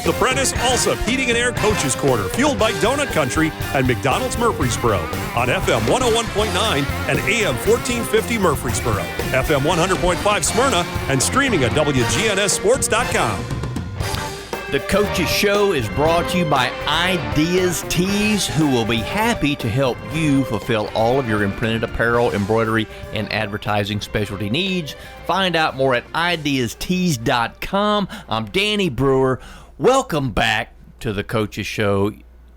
The Prentice Alsop Heating and Air Coaches Corner, fueled by Donut Country and McDonald's Murfreesboro on FM 101.9 and AM 1450 Murfreesboro, FM 100.5 Smyrna, and streaming at WGNSSports.com. The Coaches Show is brought to you by Ideas Tees, who will be happy to help you fulfill all of your imprinted apparel, embroidery, and advertising specialty needs. Find out more at ideastees.com. I'm Danny Brewer. Welcome back to the Coaches Show.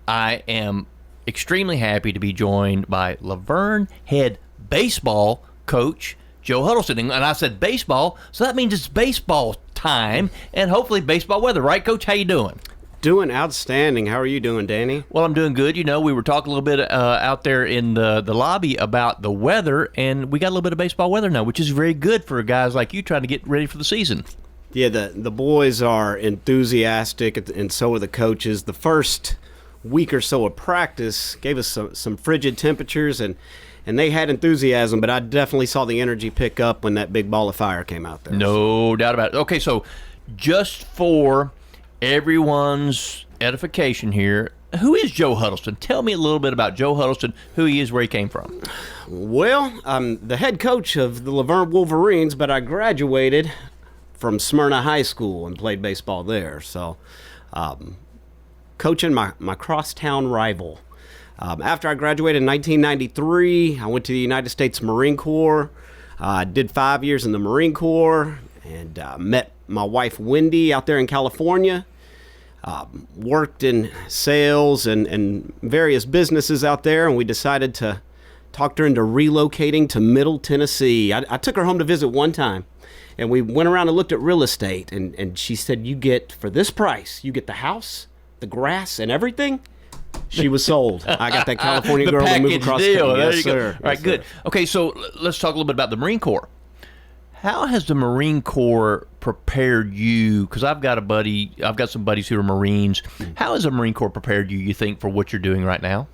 I am extremely happy to be joined by Vergne head baseball coach Joe Huddleston. And I said baseball, so that means it's baseball time and hopefully baseball weather, right, Coach? How you doing? Doing outstanding. How are you doing, Danny? Well, I'm doing good. You know, we were talking a little bit out there in the lobby about the weather, and we got a little bit of baseball weather now, which is very good for guys like you trying to get ready for the season. Yeah, the boys are enthusiastic, and so are the coaches. The first week or so of practice gave us some frigid temperatures, and they had enthusiasm, but I definitely saw the energy pick up when that big ball of fire came out there. No doubt about it. Okay, so just for everyone's edification here, who is Joe Huddleston? Tell me a little bit about Joe Huddleston, who he is, where he came from. Well, I'm the head coach of the Vergne Wolverines, but I graduated from Smyrna High School and played baseball there. So coaching my crosstown rival. After I graduated in 1993, I went to the United States Marine Corps. Did 5 years in the Marine Corps and met my wife, Wendy, out there in California. Worked in sales and various businesses out there, and we decided to talk her into relocating to Middle Tennessee. I took her home to visit one time, and we went around and looked at real estate, and she said, for this price, you get the house, the grass, and everything. She was sold. I got that California girl to move across the country. There yes, you sir. Go. All right, yes, good. Sir. Okay, so let's talk a little bit about the Marine Corps. How has the Marine Corps prepared you? Because I've got some buddies who are Marines. How has the Marine Corps prepared you think, for what you're doing right now?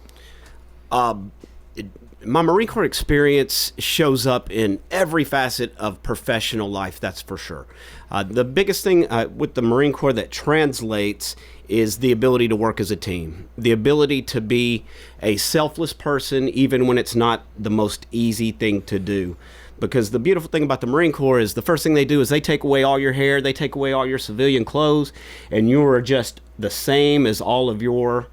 My Marine Corps experience shows up in every facet of professional life, that's for sure. The biggest thing with the Marine Corps that translates is the ability to work as a team, the ability to be a selfless person even when it's not the most easy thing to do. Because the beautiful thing about the Marine Corps is the first thing they do is they take away all your hair, they take away all your civilian clothes, and you are just the same as all of your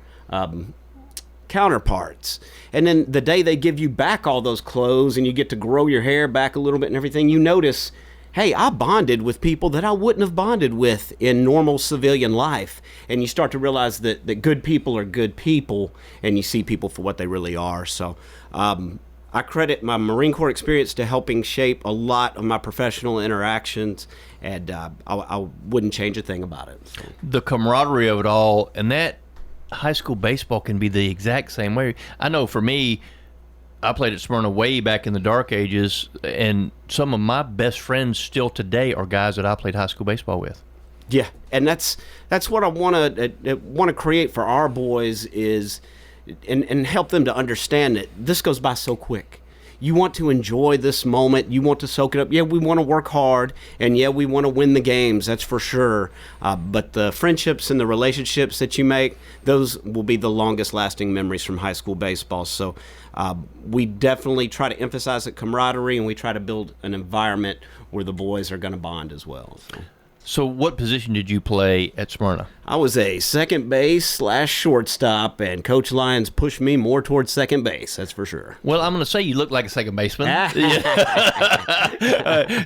counterparts. And then the day they give you back all those clothes and you get to grow your hair back a little bit and everything, you notice, hey, I bonded with people that I wouldn't have bonded with in normal civilian life. And you start to realize that good people are good people, and you see people for what they really are. So I credit my Marine Corps experience to helping shape a lot of my professional interactions, and I wouldn't change a thing about it. So. The camaraderie of it all, and that high school baseball can be the exact same way. I know for me, I played at Smyrna way back in the dark ages, and some of my best friends still today are guys that I played high school baseball with. Yeah, and that's what I want to create for our boys is, and help them to understand that this goes by so quick. You want to enjoy this moment. You want to soak it up. Yeah, we want to work hard, and yeah, we want to win the games. That's for sure. But the friendships and the relationships that you make, those will be the longest lasting memories from high school baseball. So we definitely try to emphasize the camaraderie, and we try to build an environment where the boys are going to bond as well. So what position did you play at Smyrna? I was a second base / shortstop, and Coach Lyons pushed me more towards second base, that's for sure. Well, I'm going to say you look like a second baseman.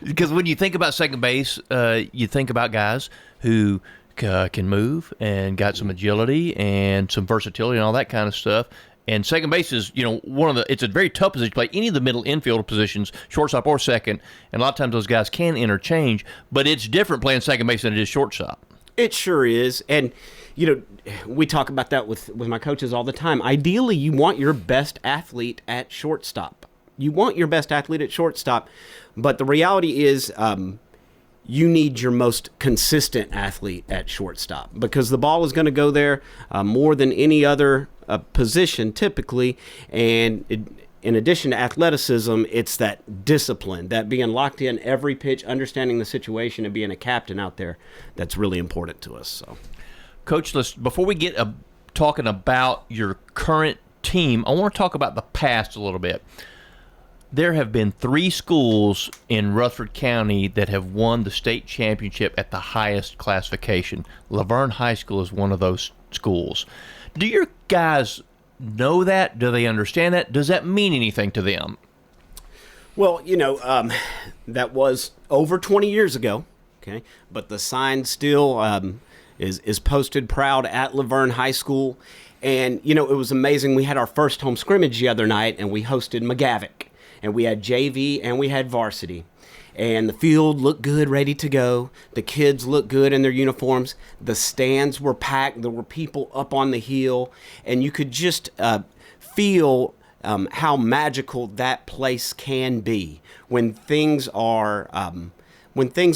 Because when you think about second base, you think about guys who can move and got some agility and some versatility and all that kind of stuff. And second base is, it's a very tough position to play. Any of the middle infield positions, shortstop or second, and a lot of times those guys can interchange, but it's different playing second base than it is shortstop. It sure is. And, we talk about that with my coaches all the time. Ideally, you want your best athlete at shortstop. But the reality is you need your most consistent athlete at shortstop, because the ball is going to go there more than any other position typically. And in addition to athleticism, it's that discipline, that being locked in every pitch, understanding the situation, and being a captain out there. That's really important to us. So, Coach, before we get talking about your current team, I want to talk about the past a little bit. There have been 3 schools in Rutherford County that have won the state championship at the highest classification. Laverne High School is one of those schools. Do your guys know that? Do they understand that? Does that mean anything to them? Well, that was over 20 years ago, okay? But the sign still is posted proud at Laverne High School. And, it was amazing. We had our first home scrimmage the other night, and we hosted McGavick. And we had JV and we had varsity. And the field looked good, ready to go. The kids looked good in their uniforms. The stands were packed. There were people up on the hill. And you could just feel how magical that place can be when things are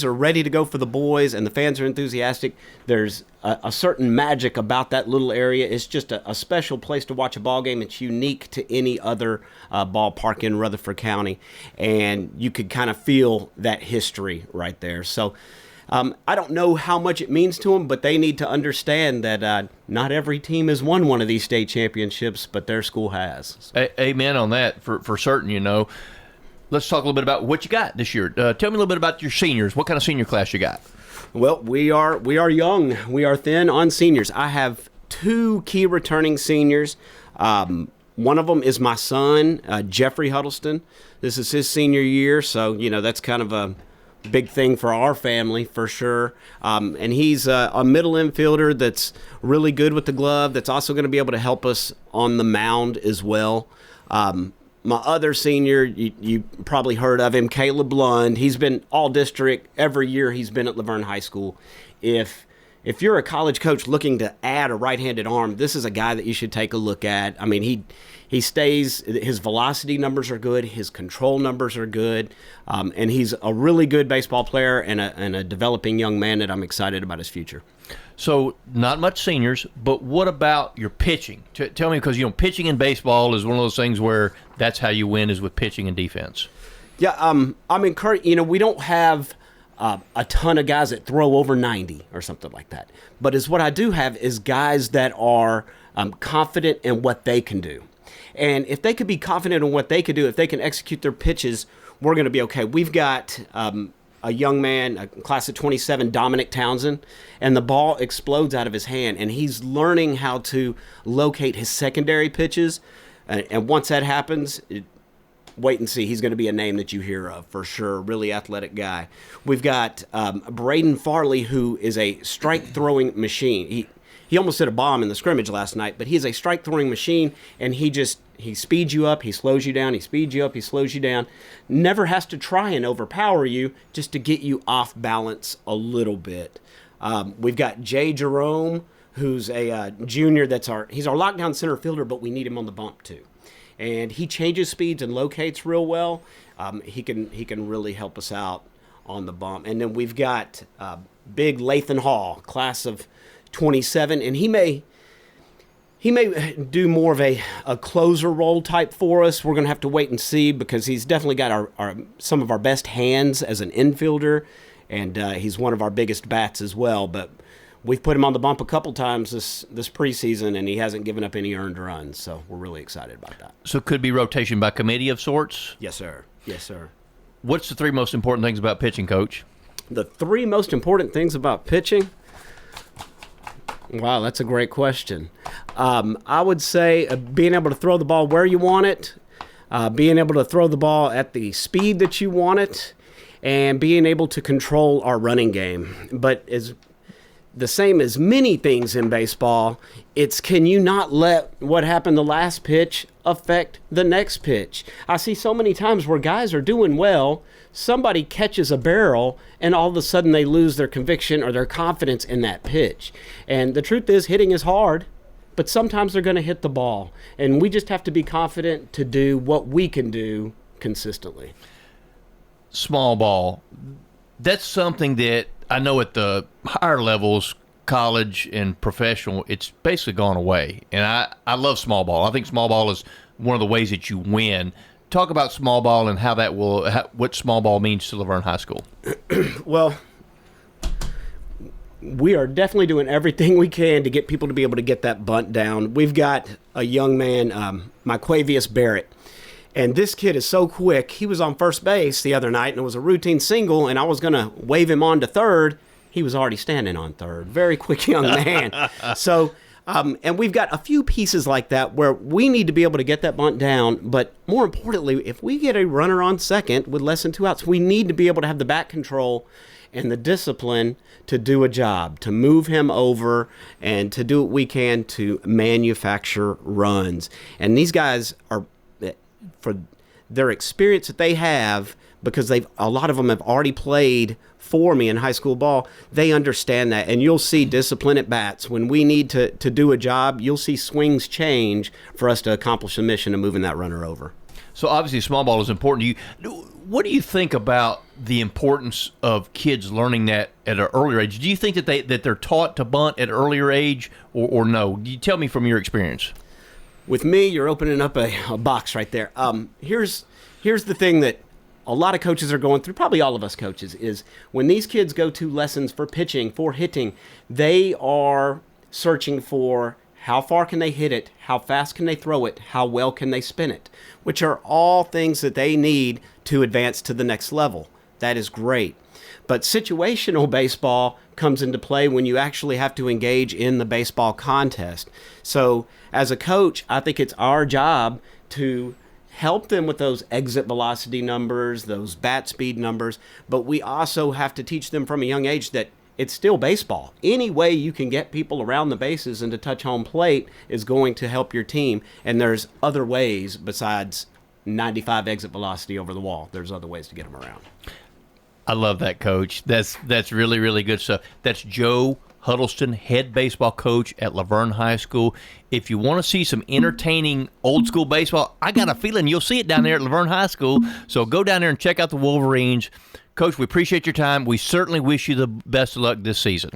ready to go for the boys and the fans are enthusiastic. There's a certain magic about that little area. It's just a special place to watch a ball game. It's unique to any other ballpark in Rutherford County, and you could kind of feel that history right there. So I don't know how much it means to them, but they need to understand that not every team has won one of these state championships, but their school has. Amen on that for certain, Let's talk a little bit about what you got this year. Tell me a little bit about your seniors. What kind of senior class you got? Well, we are young. We are thin on seniors. I have 2 key returning seniors. One of them is my son, Jeffrey Huddleston. This is his senior year, so that's kind of a big thing for our family for sure. And he's a middle infielder that's really good with the glove. That's also going to be able to help us on the mound as well. My other senior, you probably heard of him, Caleb Lund. He's been all district every year he's been at Laverne High School. If you're a college coach looking to add a right-handed arm, this is a guy that you should take a look at. I mean, he stays, his velocity numbers are good, his control numbers are good, and he's a really good baseball player and a developing young man that I'm excited about his future. So not much seniors, but what about your pitching? Tell me, because pitching in baseball is one of those things where that's how you win, is with pitching and defense. Yeah, I'm encouraged. We don't have a ton of guys that throw over 90 or something like that. But what I do have is guys that are confident in what they can do. And if they could be confident in what they could do, if they can execute their pitches, we're going to be okay. We've got a young man, a class of 27, Dominic Townsend, and the ball explodes out of his hand, and he's learning how to locate his secondary pitches. And once that happens, wait and see. He's going to be a name that you hear of for sure. Really athletic guy. We've got Braden Farley, who is a strike-throwing machine. He almost hit a bomb in the scrimmage last night, but he's a strike-throwing machine, and he speeds you up, he slows you down, he speeds you up, he slows you down. Never has to try and overpower you, just to get you off balance a little bit. We've got Jay Jerome, who's a junior. He's our lockdown center fielder, but we need him on the bump too. And he changes speeds and locates real well. He can really help us out on the bump. And then we've got big Lathan Hall, class of 27, and he may do more of a closer role type for us. We're going to have to wait and see, because he's definitely got some of our best hands as an infielder, and he's one of our biggest bats as well. But we've put him on the bump a couple times this preseason, and he hasn't given up any earned runs, so we're really excited about that. So it could be rotation by committee of sorts? Yes, sir. Yes, sir. What's the 3 most important things about pitching, Coach? The 3 most important things about pitching? Wow, that's a great question. I would say being able to throw the ball where you want it, being able to throw the ball at the speed that you want it, and being able to control our running game. But as the same as many things in baseball, it's, can you not let what happened the last pitch affect the next pitch? I see so many times where guys are doing well, somebody catches a barrel, and all of a sudden they lose their conviction or their confidence in that pitch. And the truth is, hitting is hard, but sometimes they're going to hit the ball. And we just have to be confident to do what we can do consistently. Small ball. That's something that I know at the higher levels, college and professional, it's basically gone away. And I love small ball. I think small ball is one of the ways that you win. Talk about small ball and what small ball means to Laverne High School. Well, we are definitely doing everything we can to get people to be able to get that bunt down. We've got a young man, Myquavius Barrett, and this kid is so quick. He was on first base the other night, and it was a routine single, and I was going to wave him on to third. He was already standing on third. Very quick young man. So, and we've got a few pieces like that where we need to be able to get that bunt down. But more importantly, if we get a runner on second with less than 2 outs, we need to be able to have the bat control and the discipline to do a job, to move him over and to do what we can to manufacture runs. And these guys are, for their experience that they have, because a lot of them have already played for me in high school ball, they understand that. And you'll see discipline at bats. When we need to do a job, you'll see swings change for us to accomplish the mission of moving that runner over. So obviously small ball is important to you. What do you think about the importance of kids learning that at an earlier age? Do you think that they're taught to bunt at an earlier age or no? You tell me from your experience. With me, you're opening up a box right there. Here's the thing that a lot of coaches are going through, probably all of us coaches, is when these kids go to lessons for pitching, for hitting, they are searching for how far can they hit it, how fast can they throw it, how well can they spin it, which are all things that they need to advance to the next level. That is great. But situational baseball comes into play when you actually have to engage in the baseball contest. So as a coach, I think it's our job to help them with those exit velocity numbers, those bat speed numbers, but we also have to teach them from a young age that it's still baseball. Any way you can get people around the bases and to touch home plate is going to help your team, and there's other ways besides 95 exit velocity over the wall. There's other ways to get them around. I love that, Coach. That's really, really good stuff. That's Joe Huddleston, head baseball coach at Laverne High School. If you want to see some entertaining old school baseball, I got a feeling you'll see it down there at Laverne High School. So go down there and check out the Wolverines. Coach, we appreciate your time. We certainly wish you the best of luck this season.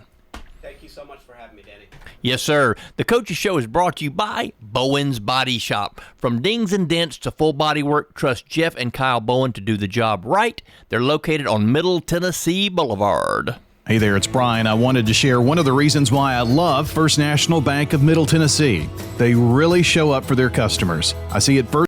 Thank you so much for having me, Danny. Yes, sir. The Coaches Show is brought to you by Bowen's Body Shop. From dings and dents to full body work, trust Jeff and Kyle Bowen to do the job right. They're located on Middle Tennessee Boulevard. Hey there, it's Brian. I wanted to share one of the reasons why I love First National Bank of Middle Tennessee. They really show up for their customers. I see it first.